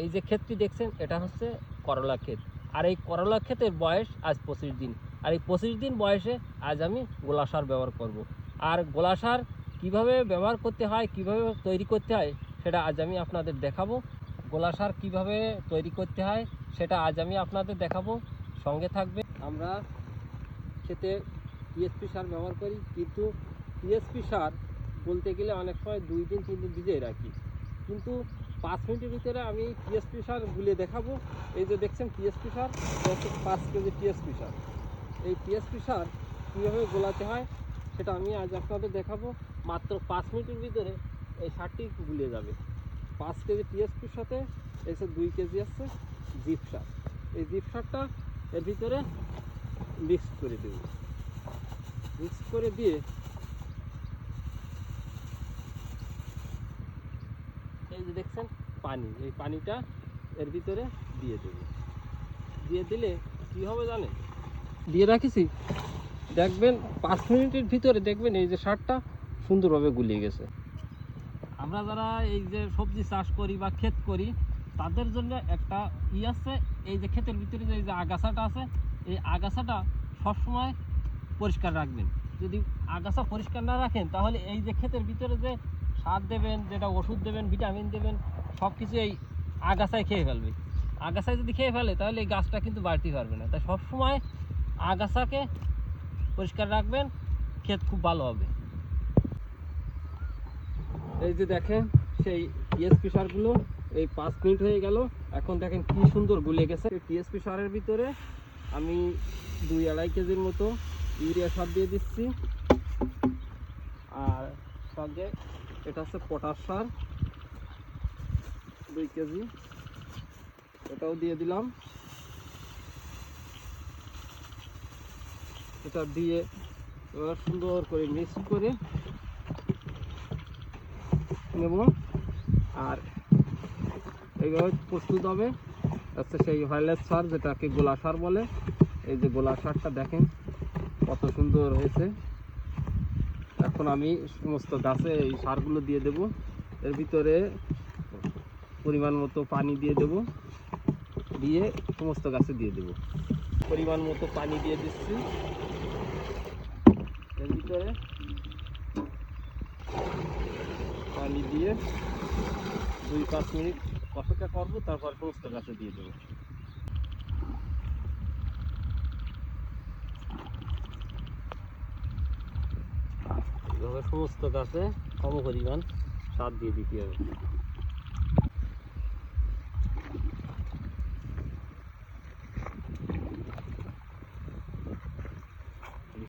এই যে ক্ষেতটি দেখছেন এটা হচ্ছে করলা ক্ষেত। আর এই করলা ক্ষেতের বয়স আজ 25 দিন। আর এই 25 দিন বয়সে আজ আমি গোলা সার ব্যবহার করব। আর গোলা সার কীভাবে ব্যবহার করতে হয়, কিভাবে তৈরি করতে হয়, সেটা আজ আমি আপনাদের দেখাবো। গোলা সার কীভাবে তৈরি করতে হয় সেটা আজ আমি আপনাদের দেখাবো, সঙ্গে থাকবে। আমরা ক্ষেতে টিএসপি সার ব্যবহার করি, কিন্তু টিএসপি সার বলতে গেলে অনেক সময় 2 দিন 3 দিন ভিজিয়ে রাখি, কিন্তু 5 মিনিটের ভিতরে আমি টিএসপি সার গুলে দেখাবো। এই যে দেখছেন টিএসপি সার, 5 কেজি টিএসপি সার। এই টিএসপি সার কীভাবে গোলাতে হয় সেটা আমি আজ আপনাদের দেখাবো। মাত্র 5 মিনিটের ভিতরে এই সারটি গুলে যাবে। 5 কেজি টিএসপির সাথে এসে 2 কেজি আছে জিপ সার। এই জিপ সারটা এর ভিতরে মিক্স করে দেব। মিক্স করে দিয়ে এই যে দেখছেন পানি, এই পানিটা এর ভিতরে দিয়ে দেব। দিয়ে দিলে কী হবে জানেন, দিয়ে রাখিছি, দেখবেন 5 মিনিটের ভিতরে দেখবেন এই যে সারটা সুন্দরভাবে গুলিয়ে গেছে। আমরা যারা এই যে সবজি চাষ করি বা ক্ষেত করি তাদের জন্য একটা আছে, এই যে ক্ষেতের ভিতরে যে এই যে আগাছাটা আছে, এই আগাছাটা সবসময় পরিষ্কার রাখবেন। যদি আগাছা পরিষ্কার না রাখেন তাহলে এই যে ক্ষেতের ভিতরে যে সার দেবেন, যেটা ওষুধ দেবেন, ভিটামিন দেবেন, সব কিছু এই আগাছায় খেয়ে ফেলবে। আগাছায় যদি খেয়ে ফেলে তাহলে এই গাছটা কিন্তু বাড়তে পারবে না। তাই সবসময় আগাছাকে পরিষ্কার রাখবেন, ক্ষেত খুব ভালো হবে। এই যে দেখেন সেই টিএসপি সারগুলো এই 5 মিনিট হয়ে গেল, এখন দেখেন কি সুন্দর গুলে গেছে। টিএসপি সারের ভিতরে আমি 2-2.5 কেজির মতো ইউরিয়া সার দিয়ে দিচ্ছি। আর সঙ্গে এটা হচ্ছে পটাশ সার 2 কেজি, এটাও দিয়ে দিলাম। এটা দিয়ে এবার সুন্দর করে মিক্স করে নেব। আর এইভাবে প্রস্তুত হবে হচ্ছে সেই হাইলাইট সার, যেটাকে গোলা সার বলে। এই যে গোলা সারটা দেখেন কত সুন্দর হয়েছে। এখন আমি সমস্ত গাছে এই সারগুলো দিয়ে দেব। এর ভিতরে পরিমাণ মতো পানি দিয়ে দেব, দিয়ে সমস্ত গাছে দিয়ে দেব। পরিমাণ মতো পানি দিয়ে দিচ্ছি। এর ভিতরে পানি দিয়ে 2-5 মিনিট অপেক্ষা করবো, তারপর সমস্ত গাছে দিয়ে দেবো। এভাবে সমস্ত গাছে সম পরিমাণ সার দিয়ে দিতে হবে।